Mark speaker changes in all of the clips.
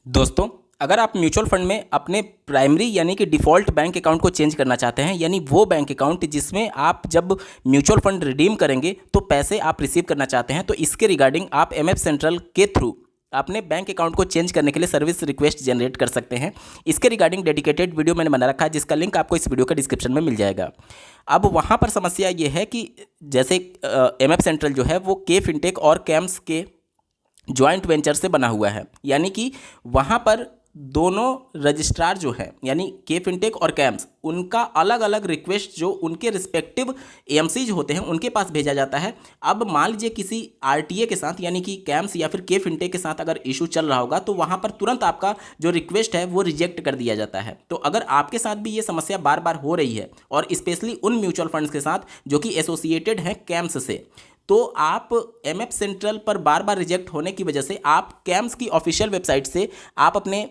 Speaker 1: दोस्तों, अगर आप म्यूचुअल फंड में अपने प्राइमरी यानी कि डिफ़ॉल्ट बैंक अकाउंट को चेंज करना चाहते हैं, यानी वो बैंक अकाउंट जिसमें आप जब म्यूचुअल फंड रिडीम करेंगे तो पैसे आप रिसीव करना चाहते हैं, तो इसके रिगार्डिंग आप एमएफ सेंट्रल के थ्रू अपने बैंक अकाउंट को चेंज करने के लिए सर्विस रिक्वेस्ट जनरेट कर सकते हैं। इसके रिगार्डिंग डेडिकेटेड वीडियो मैंने बना रखा है, जिसका लिंक आपको इस वीडियो के डिस्क्रिप्शन में मिल जाएगा। अब वहाँ पर समस्या ये है कि जैसे एमएफ सेंट्रल जो है वो के फिनटेक और कैम्स के जॉइंट वेंचर से बना हुआ है, यानी कि वहाँ पर दोनों रजिस्ट्रार जो हैं यानी के फिनटेक और कैम्स, उनका अलग अलग रिक्वेस्ट जो उनके रिस्पेक्टिव एएमसीज होते हैं उनके पास भेजा जाता है। अब मान लीजिए किसी आरटीए के साथ यानी कि कैम्स या फिर के फिनटेक के साथ अगर इशू चल रहा होगा तो वहाँ पर तुरंत आपका जो रिक्वेस्ट है वो रिजेक्ट कर दिया जाता है। तो अगर आपके साथ भी ये समस्या बार बार हो रही है और स्पेशली उन म्यूचुअल फंड्स के साथ जो कि एसोसिएटेड हैं कैम्स से, तो आप एमएफ सेंट्रल पर बार बार रिजेक्ट होने की वजह से आप कैम्स की ऑफिशियल वेबसाइट से आप अपने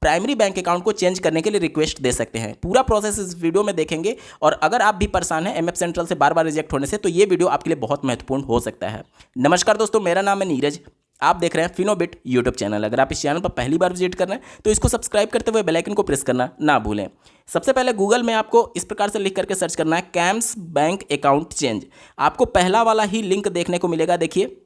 Speaker 1: प्राइमरी बैंक अकाउंट को चेंज करने के लिए रिक्वेस्ट दे सकते हैं। पूरा प्रोसेस इस वीडियो में देखेंगे और अगर आप भी परेशान हैं एमएफ सेंट्रल से बार बार रिजेक्ट होने से तो ये वीडियो आपके लिए बहुत महत्वपूर्ण हो सकता है। नमस्कार दोस्तों, मेरा नाम है नीरज, आप देख रहे हैं फिनोबिट यूट्यूब चैनल। अगर आप इस चैनल पर पहली बार विजिट कर रहे हैं तो इसको सब्सक्राइब करते हुए बेल आइकन को प्रेस करना ना भूलें। सबसे पहले गूगल में आपको इस प्रकार से लिख करके सर्च करना है कैम्स बैंक अकाउंट चेंज। आपको पहला वाला ही लिंक देखने को मिलेगा, देखिए,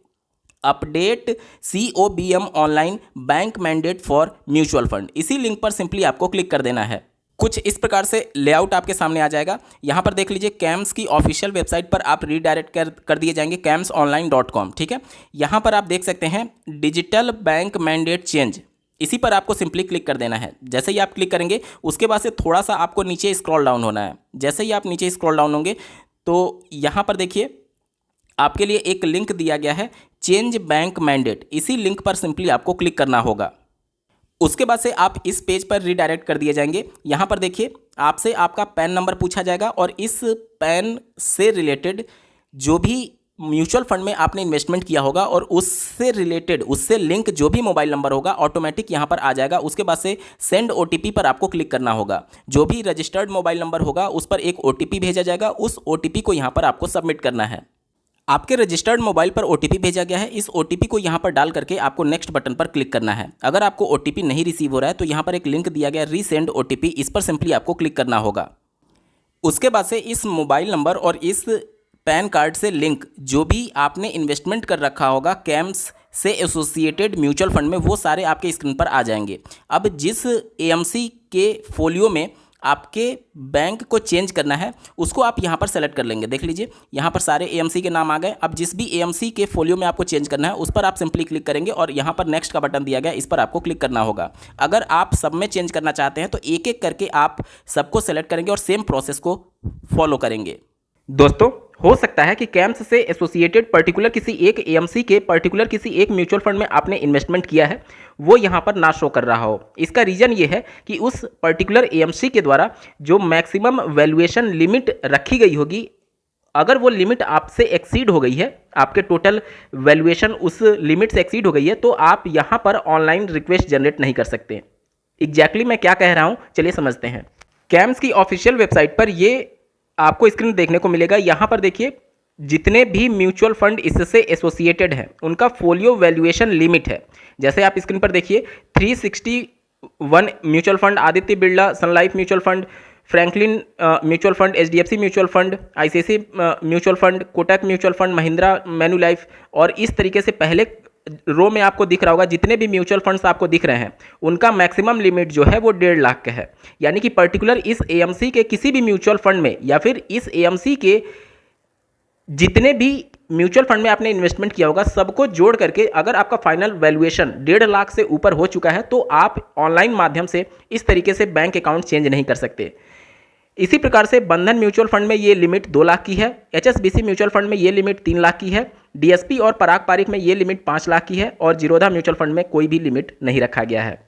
Speaker 1: update COBM online bank mandate for mutual fund. इसी लिंक पर सिंपली आपको क्लिक कर देना है। कुछ इस प्रकार से लेआउट आपके सामने आ जाएगा। यहाँ पर देख लीजिए, कैम्स की ऑफिशियल वेबसाइट पर आप रीडायरेक्ट कर दिए जाएंगे camsonline.com। ठीक है, यहाँ पर आप देख सकते हैं डिजिटल बैंक मैंडेट चेंज, इसी पर आपको सिंपली क्लिक कर देना है। जैसे ही आप क्लिक करेंगे उसके बाद से थोड़ा सा आपको नीचे स्क्रॉल डाउन होना है। जैसे ही आप नीचे स्क्रॉल डाउन होंगे तो यहाँ पर देखिए आपके लिए एक लिंक दिया गया है चेंज बैंक मैंडेट। इसी लिंक पर सिंपली आपको क्लिक करना होगा। उसके बाद से आप इस पेज पर रीडायरेक्ट कर दिए जाएंगे। यहाँ पर देखिए आपसे आपका पैन नंबर पूछा जाएगा और इस पैन से रिलेटेड जो भी म्यूचुअल फंड में आपने इन्वेस्टमेंट किया होगा और उससे रिलेटेड उससे लिंक जो भी मोबाइल नंबर होगा ऑटोमेटिक यहाँ पर आ जाएगा। उसके बाद से सेंड OTP पर आपको क्लिक करना होगा। जो भी रजिस्टर्ड मोबाइल नंबर होगा उस पर एक OTP भेजा जाएगा। उस OTP को यहाँ पर आपको सबमिट करना है। आपके रजिस्टर्ड मोबाइल पर OTP भेजा गया है। इस OTP को यहाँ पर डाल करके आपको नेक्स्ट बटन पर क्लिक करना है। अगर आपको OTP नहीं रिसीव हो रहा है तो यहाँ पर एक लिंक दिया गया है रीसेंड OTP, इस पर सिंपली आपको क्लिक करना होगा। उसके बाद से इस मोबाइल नंबर और इस पैन कार्ड से लिंक जो भी आपने इन्वेस्टमेंट कर रखा होगा कैम्स से एसोसिएटेड म्यूचुअल फंड में, वो सारे आपके स्क्रीन पर आ जाएंगे। अब जिस AMC के फोलियो में आपके बैंक को चेंज करना है उसको आप यहाँ पर सेलेक्ट कर लेंगे। देख लीजिए यहाँ पर सारे AMC के नाम आ गए। अब जिस भी AMC के फोलियो में आपको चेंज करना है उस पर आप सिंपली क्लिक करेंगे और यहाँ पर नेक्स्ट का बटन दिया गया, इस पर आपको क्लिक करना होगा। अगर आप सब में चेंज करना चाहते हैं तो एक एक करके आप सबको सेलेक्ट करेंगे और सेम प्रोसेस को फॉलो करेंगे। दोस्तों, हो सकता है कि कैम्स से एसोसिएटेड पर्टिकुलर किसी एक AMC के पर्टिकुलर किसी एक म्यूचुअल फंड में आपने इन्वेस्टमेंट किया है वो यहाँ पर ना शो कर रहा हो। इसका रीज़न ये है कि उस पर्टिकुलर AMC के द्वारा जो मैक्सिमम वैल्यूएशन लिमिट रखी गई होगी, अगर वो लिमिट आपसे एक्सीड हो गई है, आपके टोटल वैल्यूएशन उस लिमिट से एक्सीड हो गई है, तो आप यहाँ पर ऑनलाइन रिक्वेस्ट जनरेट नहीं कर सकते। एग्जैक्टली मैं क्या कह रहा हूँ चलिए समझते हैं। कैम्स की ऑफिशियल वेबसाइट पर ये आपको स्क्रीन देखने को मिलेगा। यहाँ पर देखिए जितने भी म्यूचुअल फंड इससे एसोसिएटेड हैं उनका फोलियो वैल्यूएशन लिमिट है। जैसे आप स्क्रीन पर देखिए 361 mutual fund, Aditya Birla Sun Life mutual fund, Franklin mutual fund, HDFC mutual fund, ICICI mutual fund, Kotak mutual fund, Mahindra Manulife, और इस तरीके से पहले रो में आपको दिख रहा होगा जितने भी म्यूचुअल फंड्स आपको दिख रहे हैं उनका मैक्सिमम लिमिट जो है वो 1.5 लाख का है। यानी कि पर्टिकुलर इस AMC के किसी भी म्यूचुअल फंड में या फिर इस AMC के जितने भी म्यूचुअल फंड में आपने इन्वेस्टमेंट किया होगा सबको जोड़ करके अगर आपका फाइनल वैल्यूएशन 1.5 लाख से ऊपर हो चुका है तो आप ऑनलाइन माध्यम से इस तरीके से बैंक अकाउंट चेंज नहीं कर सकते। इसी प्रकार से बंधन म्यूचुअल फंड में ये लिमिट 2 लाख की है, HSBC म्यूचुअल फंड में ये लिमिट 3 लाख की है, DSP और पराग पारिक में ये लिमिट 5 लाख की है और जीरोधा म्यूचुअल फंड में कोई भी लिमिट नहीं रखा गया है।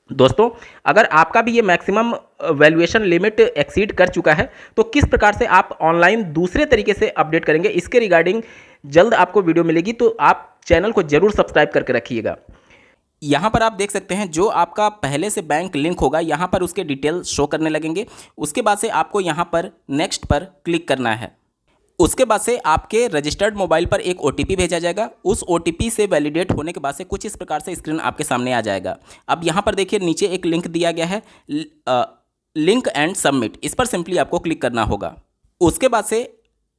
Speaker 1: दोस्तों, अगर आपका भी ये मैक्सिमम वैल्यूएशन लिमिट एक्सीड कर चुका है तो किस प्रकार से आप ऑनलाइन दूसरे तरीके से अपडेट करेंगे, इसके रिगार्डिंग जल्द आपको वीडियो मिलेगी, तो आप चैनल को जरूर सब्सक्राइब करके रखिएगा। यहाँ पर आप देख सकते हैं जो आपका पहले से बैंक लिंक होगा यहाँ पर उसके डिटेल शो करने लगेंगे। उसके बाद से आपको यहाँ पर नेक्स्ट पर क्लिक करना है। उसके बाद से आपके रजिस्टर्ड मोबाइल पर एक ओटीपी भेजा जाएगा। उस ओटीपी से वैलिडेट होने के बाद से कुछ इस प्रकार से स्क्रीन आपके सामने आ जाएगा। अब यहाँ पर देखिए नीचे एक लिंक दिया गया है, लिंक एंड सबमिट, इस पर सिंपली आपको क्लिक करना होगा। उसके बाद से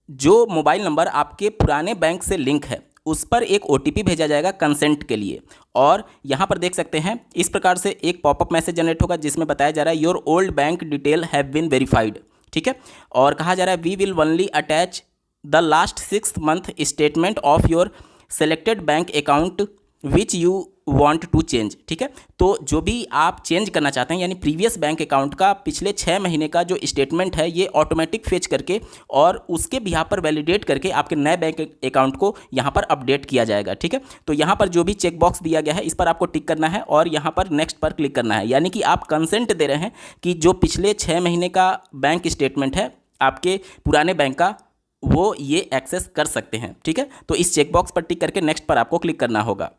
Speaker 1: जो मोबाइल नंबर आपके पुराने बैंक से लिंक है उस पर एक ओटीपी भेजा जाएगा कंसेंट के लिए। और यहाँ पर देख सकते हैं इस प्रकार से एक पॉपअप मैसेज जनरेट होगा जिसमें बताया जा रहा है your old bank detail have been verified, ठीक है। और कहा जा रहा है we will only attach the last 6 month statement of your selected bank account which you want to change, ठीक है। तो जो भी आप चेंज करना चाहते हैं यानी प्रीवियस बैंक अकाउंट का पिछले 6 महीने का जो स्टेटमेंट है ये ऑटोमेटिक फेच करके और उसके बिहार पर वैलिडेट करके आपके नए बैंक अकाउंट को यहाँ पर अपडेट किया जाएगा, ठीक है। तो यहाँ पर जो भी चेक बॉक्स दिया गया है इस पर आपको टिक करना है और यहाँ पर नेक्स्ट पर क्लिक करना है, यानी कि आप कंसेंट दे रहे हैं कि जो पिछले 6 महीने का बैंक स्टेटमेंट है आपके पुराने बैंक का वो ये एक्सेस कर सकते हैं, ठीक है। तो इस चेकबॉक्स पर टिक करके नेक्स्ट पर आपको क्लिक करना होगा।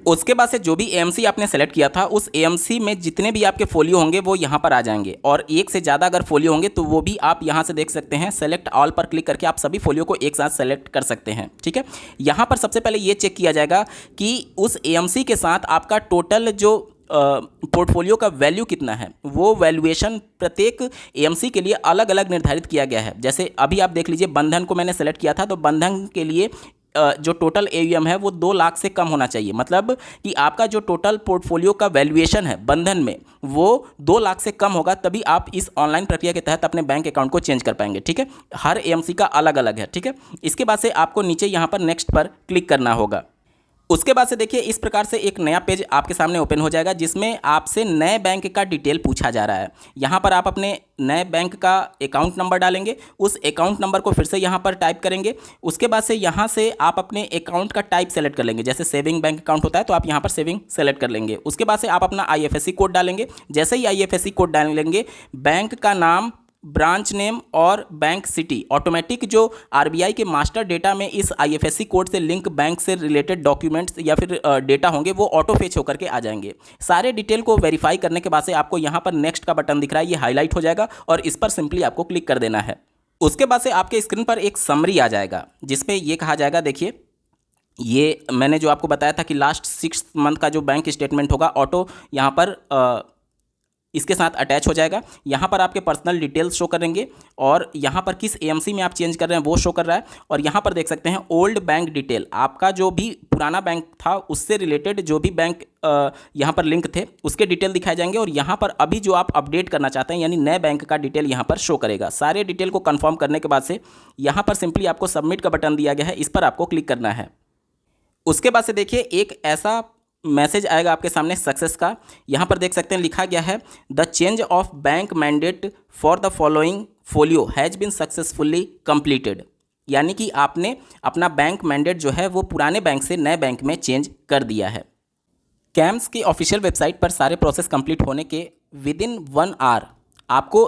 Speaker 1: उसके बाद से जो भी एएमसी आपने सेलेक्ट किया था उस एएमसी में जितने भी आपके फोलियो होंगे वो यहाँ पर आ जाएंगे और एक से ज़्यादा अगर फोलियो होंगे तो वो भी आप यहाँ से देख सकते हैं। सेलेक्ट ऑल पर क्लिक करके आप सभी फोलियो को एक साथ सेलेक्ट कर सकते हैं, ठीक है। यहाँ पर सबसे पहले ये चेक किया जाएगा कि उस एएमसी के साथ आपका टोटल जो पोर्टफोलियो का वैल्यू कितना है, वो वैल्यूएशन प्रत्येक एएमसी के लिए अलग अलग निर्धारित किया गया है। जैसे अभी आप देख लीजिए बंधन को मैंने सेलेक्ट किया था तो बंधन के लिए जो टोटल एयूएम है वो 2 लाख से कम होना चाहिए, मतलब कि आपका जो टोटल पोर्टफोलियो का वैल्यूएशन है बंधन में वो 2 लाख से कम होगा, तभी आप इस ऑनलाइन प्रक्रिया के तहत अपने बैंक अकाउंट को चेंज कर पाएंगे, ठीक है। हर एएमसी का अलग अलग है, ठीक है। इसके बाद से आपको नीचे यहाँ पर नेक्स्ट पर क्लिक करना होगा। उसके बाद से देखिए इस प्रकार से एक नया पेज आपके सामने ओपन हो जाएगा जिसमें आपसे नए बैंक का डिटेल पूछा जा रहा है। यहाँ पर आप अपने नए बैंक का अकाउंट नंबर डालेंगे, उस अकाउंट नंबर को फिर से यहाँ पर टाइप करेंगे। उसके बाद से यहाँ से आप अपने अकाउंट का टाइप सेलेक्ट कर लेंगे, जैसे सेविंग बैंक अकाउंट होता है तो आप यहाँ पर सेविंग सेलेक्ट कर लेंगे। उसके बाद से आप अपना आईएफएससी कोड डालेंगे। जैसे ही आईएफएससी कोड डालेंगे बैंक का नाम, ब्रांच नेम और बैंक सिटी ऑटोमेटिक जो आरबीआई के मास्टर डेटा में इस आईएफएससी कोड से लिंक बैंक से रिलेटेड डॉक्यूमेंट्स या फिर डेटा होंगे वो ऑटो फेच होकर के आ जाएंगे। सारे डिटेल को वेरीफाई करने के बाद से आपको यहाँ पर नेक्स्ट का बटन दिख रहा है, ये हाईलाइट हो जाएगा और इस पर सिंपली आपको क्लिक कर देना है। उसके बाद से आपके स्क्रीन पर एक समरी आ जाएगा जिसमें ये कहा जाएगा, देखिए ये मैंने जो आपको बताया था कि लास्ट 6 मंथ का जो बैंक स्टेटमेंट होगा ऑटो यहाँ पर इसके साथ अटैच हो जाएगा। यहाँ पर आपके पर्सनल डिटेल्स शो करेंगे और यहाँ पर किस एएमसी में आप चेंज कर रहे हैं वो शो कर रहा है। और यहाँ पर देख सकते हैं ओल्ड बैंक डिटेल, आपका जो भी पुराना बैंक था उससे रिलेटेड जो भी बैंक यहाँ पर लिंक थे उसके डिटेल दिखाए जाएंगे। और यहाँ पर अभी जो आप अपडेट करना चाहते हैं यानी नए बैंक का डिटेल यहाँ पर शो करेगा। सारे डिटेल को कन्फर्म करने के बाद से यहाँ पर सिंपली आपको सबमिट का बटन दिया गया है, इस पर आपको क्लिक करना है। उसके बाद से देखिए एक ऐसा मैसेज आएगा आपके सामने सक्सेस का। यहाँ पर देख सकते हैं लिखा गया है the change of bank mandate for the following folio has been successfully completed, यानी कि आपने अपना बैंक मैंडेट जो है वो पुराने बैंक से नए बैंक में चेंज कर दिया है। कैम्स की ऑफिशियल वेबसाइट पर सारे प्रोसेस कंप्लीट होने के विदिन 1 आवर आपको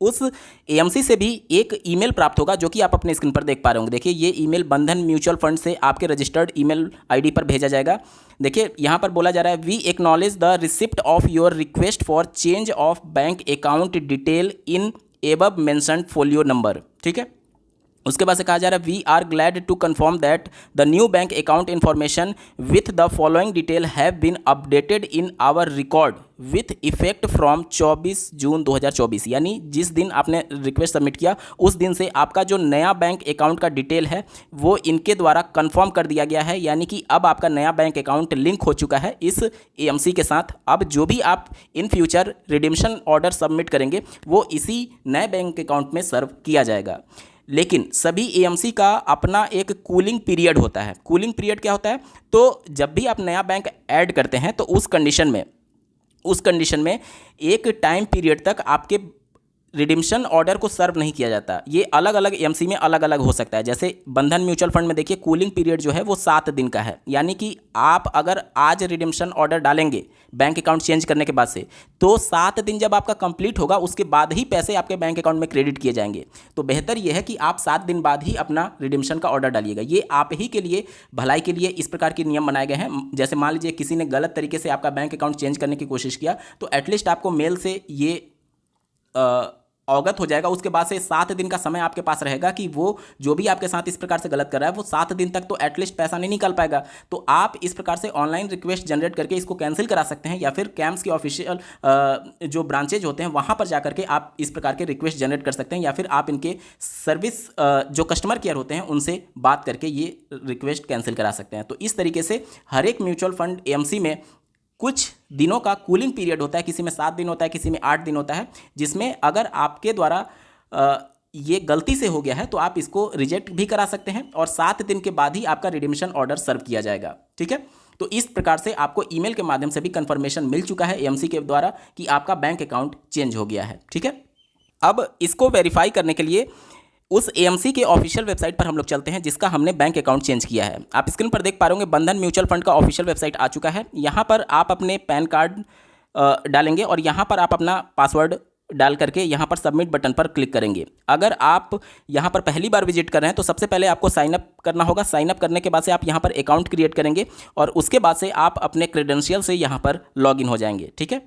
Speaker 1: उस एएमसी से भी एक ईमेल प्राप्त होगा जो कि आप अपने स्क्रीन पर देख पा रहे होंगे। देखिए ये ईमेल बंधन म्यूचुअल फंड से आपके रजिस्टर्ड ईमेल आईडी पर भेजा जाएगा। देखिए यहाँ पर बोला जा रहा है we acknowledge the receipt of your request for change of bank account detail in above mentioned folio number, ठीक है। उसके बाद से कहा जा रहा है we are glad to confirm that the new bank account information with the following detail have been updated in our record with effect from 24 June 2024, यानी जिस दिन आपने रिक्वेस्ट सबमिट किया उस दिन से आपका जो नया बैंक अकाउंट का डिटेल है वो इनके द्वारा कंफर्म कर दिया गया है, यानी कि अब आपका नया बैंक अकाउंट लिंक हो चुका है इस एएमसी के साथ। अब जो भी आप इन फ्यूचर रिडीम्पशन ऑर्डर सबमिट करेंगे वो इसी नए बैंक अकाउंट में सर्व किया जाएगा। लेकिन सभी एएमसी का अपना एक कूलिंग पीरियड होता है। कूलिंग पीरियड क्या होता है, तो जब भी आप नया बैंक ऐड करते हैं तो उस कंडीशन में एक टाइम पीरियड तक आपके रिडीम्पशन ऑर्डर को सर्व नहीं किया जाता। ये अलग अलग एएमसी में अलग अलग हो सकता है। जैसे बंधन म्यूचुअल फंड में देखिए कूलिंग पीरियड जो है वो 7 दिन का है, यानी कि आप अगर आज रिडीम्पशन ऑर्डर डालेंगे बैंक अकाउंट चेंज करने के बाद से तो 7 दिन जब आपका कंप्लीट होगा उसके बाद ही पैसे आपके बैंक अकाउंट में क्रेडिट किए जाएंगे। तो बेहतर यह है कि आप 7 दिन बाद ही अपना रिडीम्पशन का ऑर्डर डालिएगा। ये आप ही के लिए भलाई के लिए इस प्रकार के नियम बनाए गए हैं। जैसे मान लीजिए किसी ने गलत तरीके से आपका बैंक अकाउंट चेंज करने की कोशिश किया तो एटलीस्ट आपको मेल से ये अवगत हो जाएगा, उसके बाद से 7 दिन का समय आपके पास रहेगा कि वो जो भी आपके साथ इस प्रकार से गलत कर रहा है वो 7 दिन तक तो एटलीस्ट पैसा नहीं निकाल पाएगा। तो आप इस प्रकार से ऑनलाइन रिक्वेस्ट जनरेट करके इसको कैंसिल करा सकते हैं, या फिर कैम्स के ऑफिशियल जो ब्रांचेज होते हैं वहाँ पर जाकर के आप इस प्रकार के रिक्वेस्ट जनरेट कर सकते हैं, या फिर आप इनके सर्विस जो कस्टमर केयर होते हैं उनसे बात करके ये रिक्वेस्ट कैंसिल करा सकते हैं। तो इस तरीके से हर एक म्यूचुअल फंड एएमसी में कुछ दिनों का कूलिंग पीरियड होता है, किसी में 7 दिन होता है, किसी में 8 दिन होता है, जिसमें अगर आपके द्वारा ये गलती से हो गया है तो आप इसको रिजेक्ट भी करा सकते हैं और 7 दिन के बाद ही आपका रिडीम्शन ऑर्डर सर्व किया जाएगा। ठीक है, तो इस प्रकार से आपको ईमेल के माध्यम से भी कंफर्मेशन मिल चुका है एएमसी के द्वारा कि आपका बैंक अकाउंट चेंज हो गया है। ठीक है, अब इसको वेरीफाई करने के लिए उस एएमसी के ऑफिशियल वेबसाइट पर हम लोग चलते हैं जिसका हमने बैंक अकाउंट चेंज किया है। आप स्क्रीन पर देख पा रहे होंगे बंधन म्यूचुअल फंड का ऑफिशियल वेबसाइट आ चुका है। यहाँ पर आप अपने पैन कार्ड डालेंगे और यहाँ पर आप अपना पासवर्ड डाल करके यहाँ पर सबमिट बटन पर क्लिक करेंगे। अगर आप यहाँ पर पहली बार विजिट कर रहे हैं तो सबसे पहले आपको साइन अप करना होगा। साइन अप करने के बाद से आप यहाँ पर अकाउंट क्रिएट करेंगे और उसके बाद से आप अपने क्रेडेंशियल से यहाँ पर लॉगिन हो जाएंगे। ठीक है,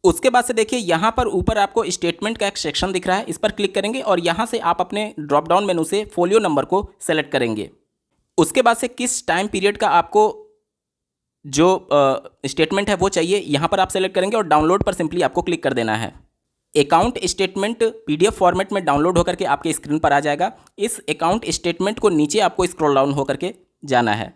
Speaker 1: उसके बाद से देखिए यहाँ पर ऊपर आपको स्टेटमेंट का एक सेक्शन दिख रहा है, इस पर क्लिक करेंगे और यहाँ से आप अपने ड्रॉप डाउन मेनू से फोलियो नंबर को सेलेक्ट करेंगे। उसके बाद से किस टाइम पीरियड का आपको जो स्टेटमेंट है वो चाहिए, यहाँ पर आप सेलेक्ट करेंगे और डाउनलोड पर सिंपली आपको क्लिक कर देना है। अकाउंट स्टेटमेंट पीडीएफ फॉर्मेट में डाउनलोड होकर के आपके स्क्रीन पर आ जाएगा। इस अकाउंट स्टेटमेंट को नीचे आपको स्क्रॉल डाउन होकर के जाना है।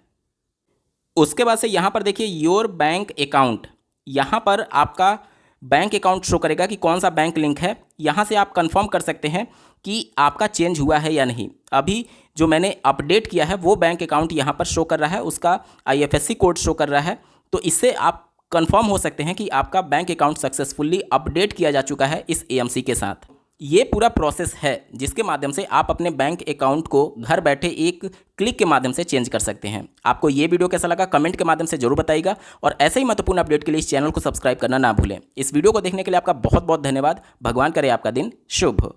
Speaker 1: उसके बाद से यहाँ पर देखिए योर बैंक अकाउंट, यहाँ पर आपका बैंक अकाउंट शो करेगा कि कौन सा बैंक लिंक है। यहाँ से आप कंफर्म कर सकते हैं कि आपका चेंज हुआ है या नहीं। अभी जो मैंने अपडेट किया है वो बैंक अकाउंट यहाँ पर शो कर रहा है, उसका आईएफएससी कोड शो कर रहा है। तो इससे आप कंफर्म हो सकते हैं कि आपका बैंक अकाउंट सक्सेसफुली अपडेट किया जा चुका है इस एएमसी के साथ। ये पूरा प्रोसेस है जिसके माध्यम से आप अपने बैंक अकाउंट को घर बैठे एक क्लिक के माध्यम से चेंज कर सकते हैं। आपको ये वीडियो कैसा लगा कमेंट के माध्यम से जरूर बताइएगा और ऐसे ही महत्वपूर्ण अपडेट के लिए इस चैनल को सब्सक्राइब करना ना भूलें। इस वीडियो को देखने के लिए आपका बहुत बहुत धन्यवाद। भगवान करे आपका दिन शुभ हो।